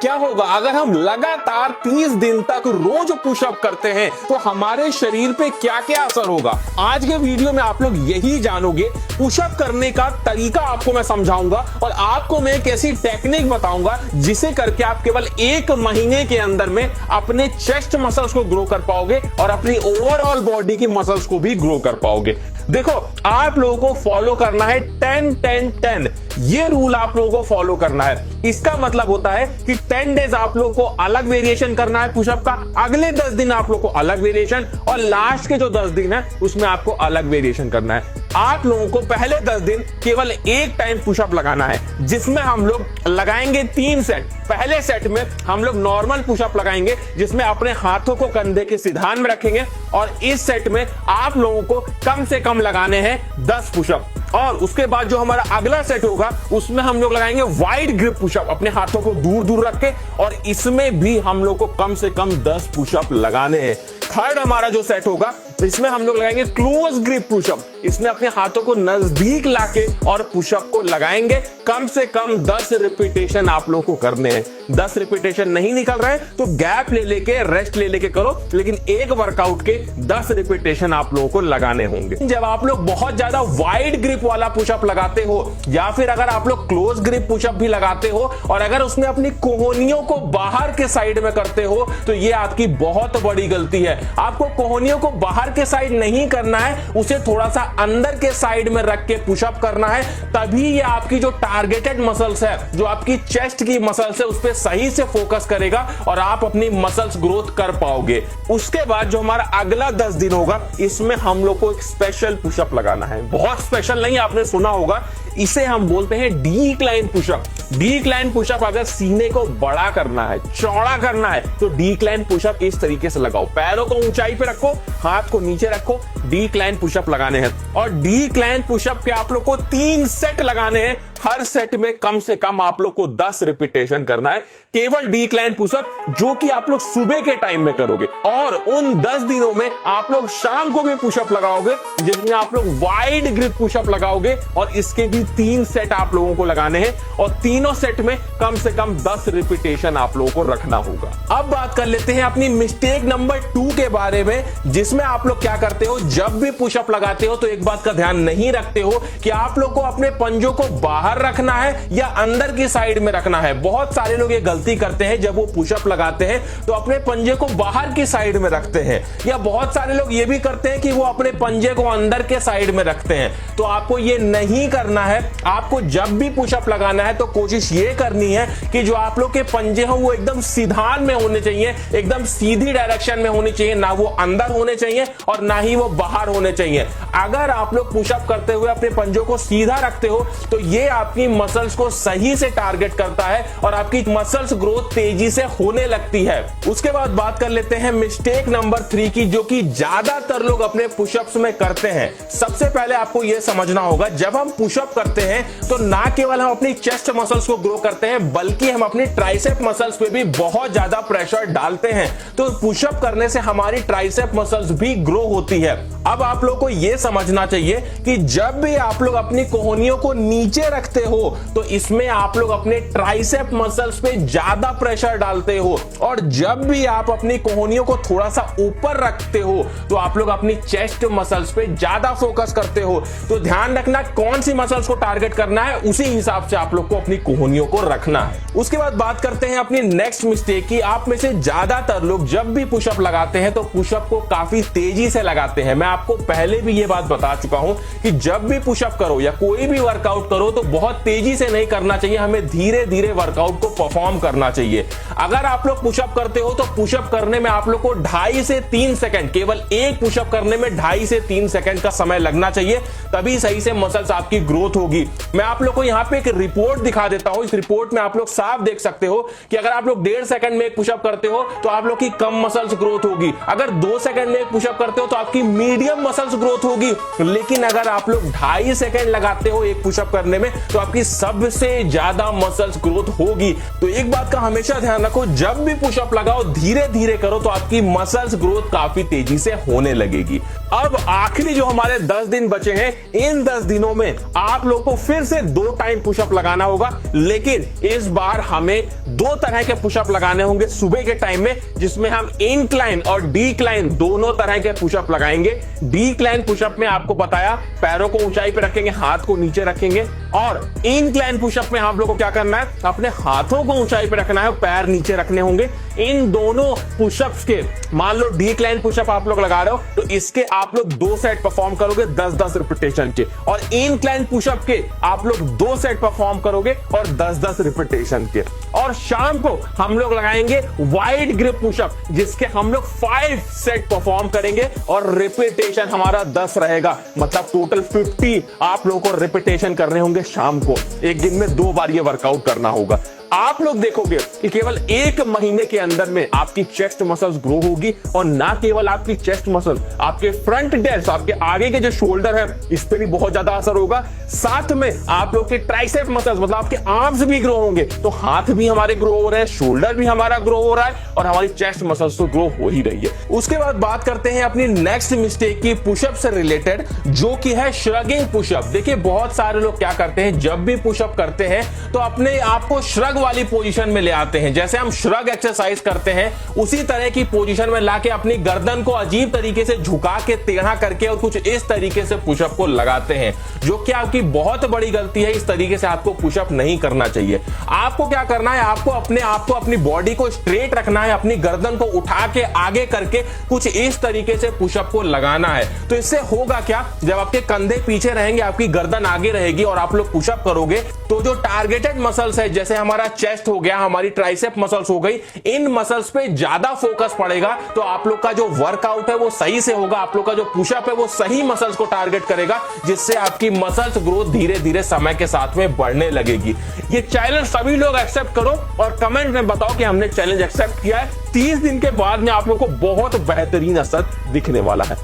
क्या होगा अगर हम लगातार 30 दिन तक रोज पुशअप करते हैं तो हमारे शरीर पे क्या क्या असर होगा। आज के वीडियो में आप लोग यही जानोगे। पुशअप करने का तरीका आपको मैं समझाऊंगा और आपको मैं एक ऐसी टेक्निक बताऊंगा जिसे करके आप केवल 1 महीने के अंदर में अपने चेस्ट मसल्स को ग्रो कर पाओगे और अपनी ओवरऑल बॉडी की मसल्स को भी ग्रो कर पाओगे। देखो, आप लोगों को फॉलो करना है 10-10-10। ये रूल आप लोगों को फॉलो करना है। इसका मतलब होता है कि 10 डेज आप लोगों को अलग वेरिएशन करना है पुशअप का, अगले 10 दिन आप लोगों को अलग वेरिएशन और लास्ट के जो 10 दिन है उसमें आपको अलग वेरिएशन करना है। आप लोगों को पहले 10 दिन केवल एक टाइम पुशअप लगाना है जिसमें हम लोग लगाएंगे 3 सेट। पहले सेट में हम लोग नॉर्मल पुशअप लगाएंगे जिसमें अपने हाथों को कंधे के सीधान में रखेंगे और इस सेट में आप लोगों को कम से कम लगाने हैं 10 पुशअप। और उसके बाद जो हमारा अगला सेट होगा उसमें हम लोग लगाएंगे वाइड ग्रिप पुशअप, अपने हाथों को दूर दूर रख के, और इसमें भी हम लोग को कम से कम 10 पुशअप लगाने हैं। थर्ड हमारा जो सेट होगा इसमें हम लोग लगाएंगे क्लोज ग्रिप पुशअप। इसमें अपने हाथों को नजदीक लाके और पुशअप को लगाएंगे। कम से कम 10 रिपीटेशन आप लोगों को करने हैं। 10 रिपीटेशन नहीं निकल रहे हैं तो गैप ले लेके रेस्ट ले लेके करो, लेकिन एक वर्कआउट के 10 रिपीटेशन आप लोगों को लगाने होंगे। जब आप लोग बहुत ज्यादा वाइड ग्रिप वाला पुशअप लगाते हो या फिर अगर आप लोग क्लोज ग्रिप पुशअप भी लगाते हो और अगर उसमें अपनी कोहनियों को बाहर के साइड में करते हो तो ये आपकी बहुत बड़ी गलती है। आपको कोहनियों को बाहर के साइड नहीं करना है, उसे थोड़ा सा अंदर के साइड में रख के पुशअप करना है। तभी ये आपकी जो टारगेटेड मसल्स है, जो आपकी चेस्ट की मसल्स है, उस पर सही से फोकस करेगा और आप अपनी मसल्स ग्रोथ कर पाओगे। उसके बाद जो हमारा अगला 10 दिन होगा इसमें हम लोग को एक स्पेशल पुशअप लगाना है। बहुत स्पेशल नहीं, आपने सुना होगा, इसे हम बोलते हैं डिक्लाइन पुशअप। डिक्लाइन पुशअप अगर सीने को बड़ा करना है, चौड़ा करना है, तो डिक्लाइन पुशअप इस तरीके से लगाओ। पैरों को ऊंचाई पे रखो, हाथ को नीचे रखो, डिक्लाइन पुशअप लगाने हैं। और डिक्लाइन पुशअप के आप लोग को 3 सेट लगाने हैं। हर सेट में कम से कम आप लोग को 10 रिपीटेशन करना है, केवल डिक्लाइन पुशअप, जो कि आप लोग सुबह के टाइम में करोगे। और उन 10 दिनों में आप लोग शाम को भी पुशअप लगाओगे जिसमें आप लोग वाइड ग्रिप पुशअप लगाओगे और इसके भी 3 सेट आप लोगों को लगाने हैं और तीनों सेट में कम से कम 10 रिपीटेशन आप लोगों को रखना होगा। अब बात कर लेते हैं अपनी मिस्टेक नंबर 2 के बारे में, जिसमें आप लोग क्या करते हो, जब भी पुशअप लगाते हो तो एक बात का ध्यान नहीं रखते हो कि आप लोग को अपने पंजों को बाहर रखना है या अंदर की साइड में रखना है। बहुत सारे लोग ये गलती करते हैं, जब वो पुशअप लगाते हैं तो अपने पंजे को बाहर की साइड में रखते हैं, या बहुत सारे लोग ये भी करते हैं कि वो अपने पंजे को अंदर के साइड में रखते हैं। तो आपको ये नहीं करना है। आपको जब भी पुशअप लगाना है तो कोशिश ये करनी है कि जो आप लोग के पंजे हो वो एकदम सीधान में होने चाहिए, एकदम सीधी डायरेक्शन में होनी चाहिए, ना वो अंदर होने चाहिए और ना ही वो बाहर होने चाहिए। अगर आप लोग पुशअप करते हुए अपने पंजों को सीधा रखते हो तो ये आपकी मसल्स को सही से टारगेट करता है और आपकी मसल्स ग्रोथ तेजी से होने लगती है। उसके बाद बात कर लेते हैं मिस्टेक नंबर 3 की, जो कि ज्यादातर लोग अपने पुशअप्स में करते हैं। सबसे पहले आपको यह समझना होगा, जब हम पुशअप करते हैं तो ना केवल हम अपनी चेस्ट मसल्स को ग्रो करते हैं बल्कि हम अपनी ट्राइसेप मसल्स पे भी बहुत ज्यादा प्रेशर डालते हैं। तो पुशअप करने से हमारी ट्राइसेप मसल्स भी ग्रो होती है। अब आप लोग को यह समझना चाहिए कि जब भी आप लोग अपनी कोहनियों को नीचे रखते हो तो इसमें आप लोग अपने ट्राइसेप मसल्स पे ज्यादा प्रेशर डालते हो, और जब भी आप अपनी कोहनियों को थोड़ा सा ऊपर रखते हो तो आप लोग अपनी चेस्ट मसल्स पे ज्यादा फोकस करते हो। तो ध्यान रखना कौन सी मसल्स को टारगेट करना है, उसी हिसाब से आप लोग को अपनी कोहनियों को रखना है। उसके बाद बात करते हैं अपनी नेक्स्ट मिस्टेक की। आप में से ज्यादातर लोग जब भी पुशअप लगाते हैं तो पुशअप को काफी तेजी से लगाते हैं। मैं आपको पहले भी ये बात बता चुका हूं कि जब भी पुशअप करो या कोई भी वर्कआउट करो तो बहुत तेजी से नहीं करना चाहिए, हमें धीरे धीरे वर्कआउट को परफॉर्म करना चाहिए। अगर आप लोग पुशअप करते हो तो पुशअप करने में आप लोग को 2.5 से 3 सेकंड, केवल एक पुशअप करने में 2.5 से 3 सेकंड का समय लगना चाहिए, तभी सही से मसल्स आपकी ग्रोथ होगी। मैं आप लोग को यहां पे एक रिपोर्ट दिखा देता हूं। इस रिपोर्ट में आप लोग साफ देख सकते हो कि अगर आप लोग 1.5 सेकंड में एक पुशअप करते हो तो आप लोग की कम मसल्स ग्रोथ होगी। अगर 2 सेकंड में एक पुशअप करते हो तो आपकी मीडियम मीडियम मसल्स ग्रोथ होगी। लेकिन अगर आप लोग 2.5 सेकंड लगाते हो एक पुशअप करने में तो आपकी सबसे ज्यादा मसल्स ग्रोथ होगी। तो एक बात का हमेशा ध्यान रखो, जब भी पुशअप लगाओ धीरे धीरे करो तो आपकी मसल्स ग्रोथ काफी तेजी से होने लगेगी। अब आखिरी जो हमारे 10 दिन बचे हैं, इन 10 दिनों में आप लोग को फिर से 2 टाइम पुशअप लगाना होगा। लेकिन इस बार हमें 2 तरह के पुशअप लगाने होंगे सुबह के टाइम में, जिसमें हम इंक्लाइन और डिक्लाइन दोनों तरह के पुशअप लगाएंगे। डिक्लाइन पुशअप में आपको बताया पैरों को ऊंचाई पे रखेंगे, हाथ को नीचे रखेंगे, और इंक्लाइन पुशअप में आप लोग को क्या करना है, अपने हाथों को ऊंचाई पे रखना है, पैर नीचे रखने होंगे। इन दोनों पुशअप्स के, मान लो डिक्लाइन पुशअप आप लोग लगा रहे हो तो इसके आप लोग 2 सेट परफॉर्म करोगे 10-10 रिपीटेशन के, और इंक्लाइन पुशअप के आप लोग 2 सेट परफॉर्म करोगे और 10-10 रिपीटेशन के। और शाम को हम लोग लगाएंगे वाइड ग्रिप पुशअप, जिसके हम लोग 5 सेट परफॉर्म करेंगे और रिपीटेशन हमारा 10 रहेगा। मतलब टोटल 50 आप लोगों को रिपीटेशन करने होंगे शाम को। एक दिन में 2 बार ये वर्कआउट करना होगा। आप लोग देखोगे कि केवल 1 महीने के अंदर में आपकी चेस्ट मसल्स ग्रो होगी, और ना केवल आपकी चेस्ट मसल, आपके फ्रंट डेल्ट्स, आपके आगे के जो शोल्डर है, इस पे भी बहुत ज्यादा असर होगा। साथ में आप लोग के ट्राइसेप मसल्स, मतलब आपके आर्म्स भी ग्रो होंगे। तो हाथ भी हमारे ग्रो हो रहे हैं, शोल्डर भी हमारा ग्रो हो रहा है, और हमारी चेस्ट मसल्स तो ग्रो हो ही रही है। उसके बाद बात करते हैं अपनी नेक्स्ट मिस्टेक की, पुशअप से रिलेटेड, जो कि है श्रगिंग पुशअप। देखिए बहुत सारे लोग क्या करते हैं, जब भी पुशअप करते हैं तो अपने आप को श्रग वाली पोजीशन में ले आते हैं। जैसे हम श्रग एक्सरसाइज करते हैं उसी तरह की पोजीशन में लाके अपनी गर्दन को अजीब तरीके से झुका के, टेढ़ा करके और कुछ इस तरीके से पुशअप को लगाते हैं, जो कि आपकी बहुत बड़ी गलती है। इस तरीके से आपको पुशअप नहीं करना चाहिए। आपको क्या करना है, आपको अपने आप को, अपनी बॉडी को स्ट्रेट रखना है, अपनी गर्दन को उठा के आगे करके कुछ इस तरीके से पुशअप को लगाना है। तो इससे होगा क्या, जब आपके कंधे पीछे रहेंगे, आपकी गर्दन आगे रहेगी और आप लोग पुशअप करोगे तो जो टारगेटेड मसल्स है, जैसे हमारा चेस्ट हो गया, हमारी ट्राइसेप मसल्स हो गई, इन मसल्स पे ज्यादा फोकस पड़ेगा। तो आप लोग का जो वर्कआउट है वो सही से होगा, आप लोग का जो पुशअप है वो सही मसल्स को टारगेट करेगा, जिससे आपकी मसल्स ग्रोथ धीरे धीरे समय के साथ में बढ़ने लगेगी। ये चैलेंज सभी लोग एक्सेप्ट करो और कमेंट में बताओ कि हमने चैलेंज एक्सेप्ट किया है। 30 दिन के बाद में आप लोग को बहुत बेहतरीन असर दिखने वाला है।